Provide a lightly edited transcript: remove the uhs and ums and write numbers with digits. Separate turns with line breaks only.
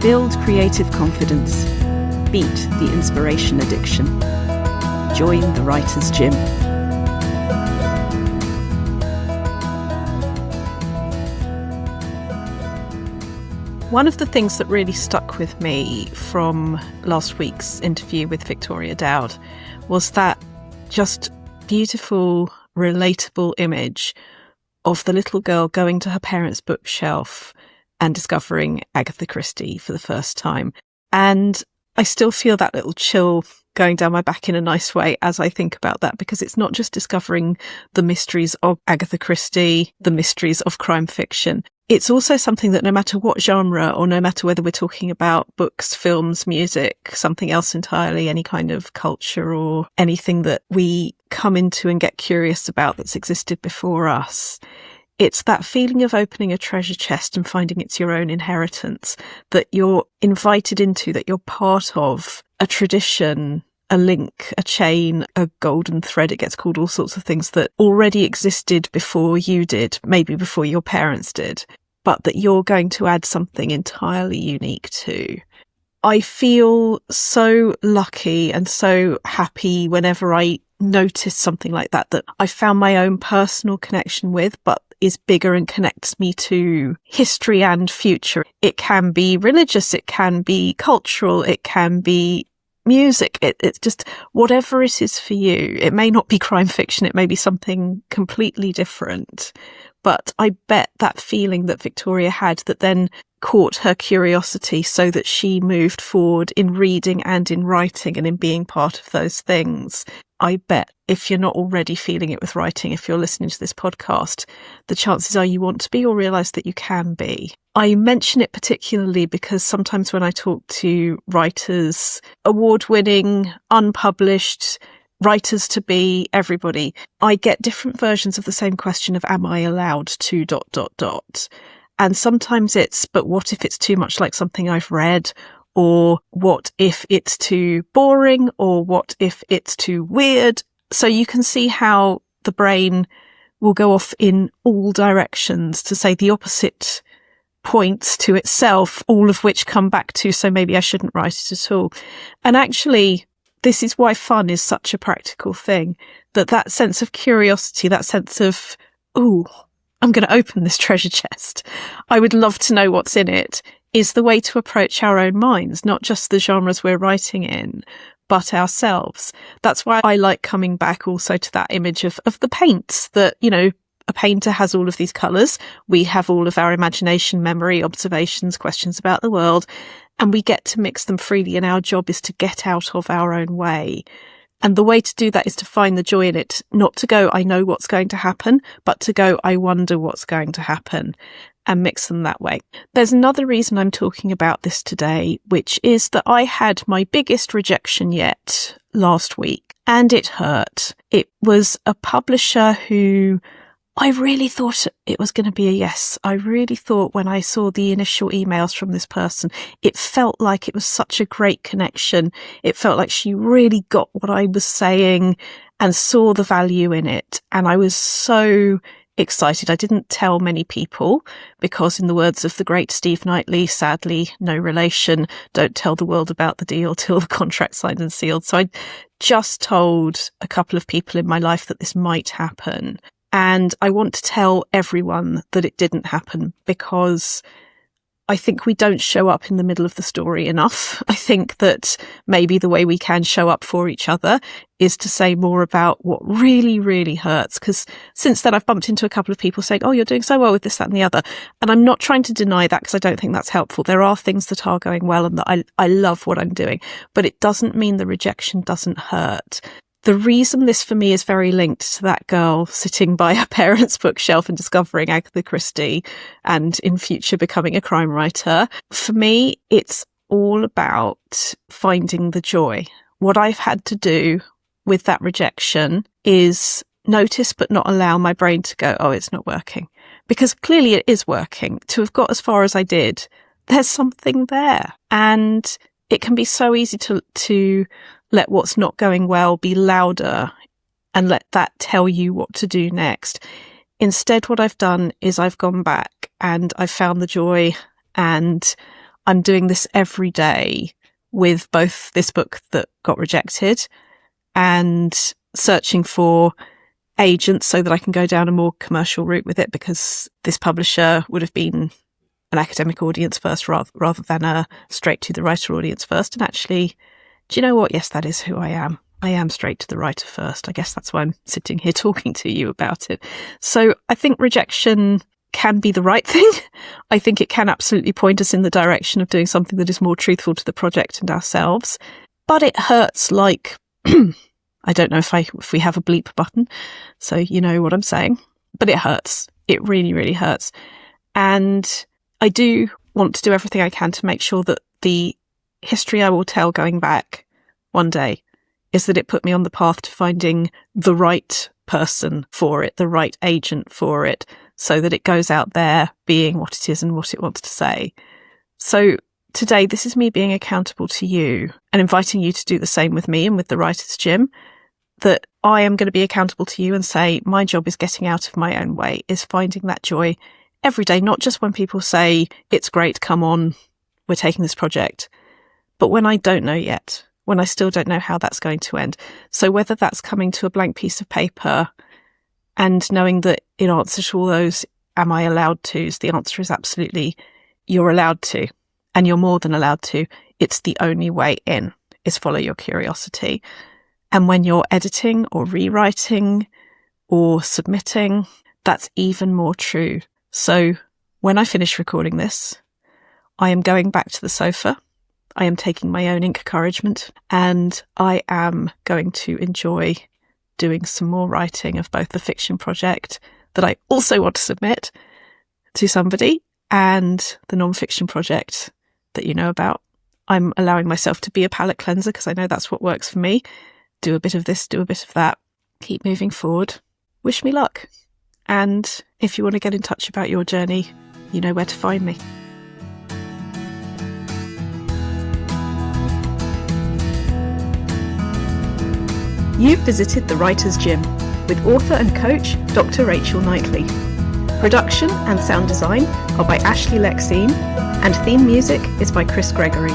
Build creative confidence. Beat the inspiration addiction. Join the Writer's Gym. One of the things that really stuck with me from last week's interview with Victoria Dowd was that just beautiful, relatable image of the little girl going to her parents' bookshelf and discovering Agatha Christie for the first time. And I still feel that little chill going down my back in a nice way as I think about that, because it's not just discovering the mysteries of Agatha Christie, the mysteries of crime fiction. It's also something that no matter what genre, or no matter whether we're talking about books, films, music, something else entirely, any kind of culture or anything that we come into and get curious about that's existed before us, it's that feeling of opening a treasure chest and finding it's your own inheritance, that you're invited into, that you're part of a tradition, a link, a chain, a golden thread. It gets called all sorts of things that already existed before you did, maybe before your parents did, but that you're going to add something entirely unique to. I feel so lucky and so happy whenever I notice something like that I found my own personal connection with, but is bigger and connects me to history and future. It can be religious, it can be cultural, it can be music. It's just whatever it is for you. It may not be crime fiction, it may be something completely different. But I bet that feeling that Victoria had that then caught her curiosity so that she moved forward in reading and in writing and in being part of those things. I bet if you're not already feeling it with writing, if you're listening to this podcast, the chances are you want to be or realise that you can be. I mention it particularly because sometimes when I talk to writers, award-winning, unpublished, writers-to-be, everybody, I get different versions of the same question of, am I allowed to ... And sometimes it's, but what if it's too much like something I've read? Or what if it's too boring? Or what if it's too weird? So you can see how the brain will go off in all directions to say the opposite points to itself, all of which come back to, so maybe I shouldn't write it at all. And actually, this is why fun is such a practical thing, that sense of curiosity, that sense of, ooh, I'm going to open this treasure chest. I would love to know what's in it, is the way to approach our own minds, not just the genres we're writing in, but ourselves. That's why I like coming back also to that image of the paints that, you know, a painter has all of these colours. We have all of our imagination, memory, observations, questions about the world, and we get to mix them freely. And our job is to get out of our own way. And the way to do that is to find the joy in it, not to go, I know what's going to happen, but to go, I wonder what's going to happen, and mix them that way. There's another reason I'm talking about this today, which is that I had my biggest rejection yet last week, and it hurt. It was a publisher who I really thought it was going to be a yes. I really thought when I saw the initial emails from this person, it felt like it was such a great connection. It felt like she really got what I was saying and saw the value in it. And I was so excited. I didn't tell many people because, in the words of the great Steve Knightley, sadly, no relation, don't tell the world about the deal till the contract's signed and sealed. So I just told a couple of people in my life that this might happen. And I want to tell everyone that it didn't happen, because I think we don't show up in the middle of the story enough. I think that maybe the way we can show up for each other is to say more about what really, really hurts. Because since then I've bumped into a couple of people saying, oh, you're doing so well with this, that and the other. And I'm not trying to deny that, because I don't think that's helpful. There are things that are going well and that I love what I'm doing, but it doesn't mean the rejection doesn't hurt. The reason this for me is very linked to that girl sitting by her parents' bookshelf and discovering Agatha Christie and in future becoming a crime writer, for me, it's all about finding the joy. What I've had to do with that rejection is notice but not allow my brain to go, oh, it's not working. Because clearly it is working. To have got as far as I did, there's something there. And it can be so easy to let what's not going well be louder and let that tell you what to do next. Instead, what I've done is I've gone back and I've found the joy, and I'm doing this every day with both this book that got rejected and searching for agents so that I can go down a more commercial route with it, because this publisher would have been an academic audience first rather than a straight to the writer audience first. And actually, do you know what? Yes, that is who I am. I am straight to the writer first. I guess that's why I'm sitting here talking to you about it. So I think rejection can be the right thing. I think it can absolutely point us in the direction of doing something that is more truthful to the project and ourselves. But it hurts like, I don't know if we have a bleep button, so you know what I'm saying, but it hurts. It really, really hurts. And I do want to do everything I can to make sure that the history I will tell going back one day is that it put me on the path to finding the right person for it, the right agent for it, so that it goes out there being what it is and what it wants to say. So today, this is me being accountable to you and inviting you to do the same with me and with the Writers' Gym, that I am going to be accountable to you and say, my job is getting out of my own way, is finding that joy every day, not just when people say, it's great, come on, we're taking this project, but when I don't know yet, when I still don't know how that's going to end. So whether that's coming to a blank piece of paper and knowing that in answer to all those am I allowed to's, the answer is absolutely, you're allowed to, and you're more than allowed to. It's the only way in, is follow your curiosity. And when you're editing or rewriting or submitting, that's even more true. So when I finish recording this, I am going back to the sofa. I am taking my own InkCouragement, and I am going to enjoy doing some more writing of both the fiction project that I also want to submit to somebody and the non-fiction project that you know about. I'm allowing myself to be a palate cleanser because I know that's what works for me. Do a bit of this, do a bit of that. Keep moving forward. Wish me luck. And if you want to get in touch about your journey, you know where to find me. You've visited the Writers' Gym with author and coach Dr. Rachel Knightley. Production and sound design are by Ashley Lexine, and theme music is by Chris Gregory.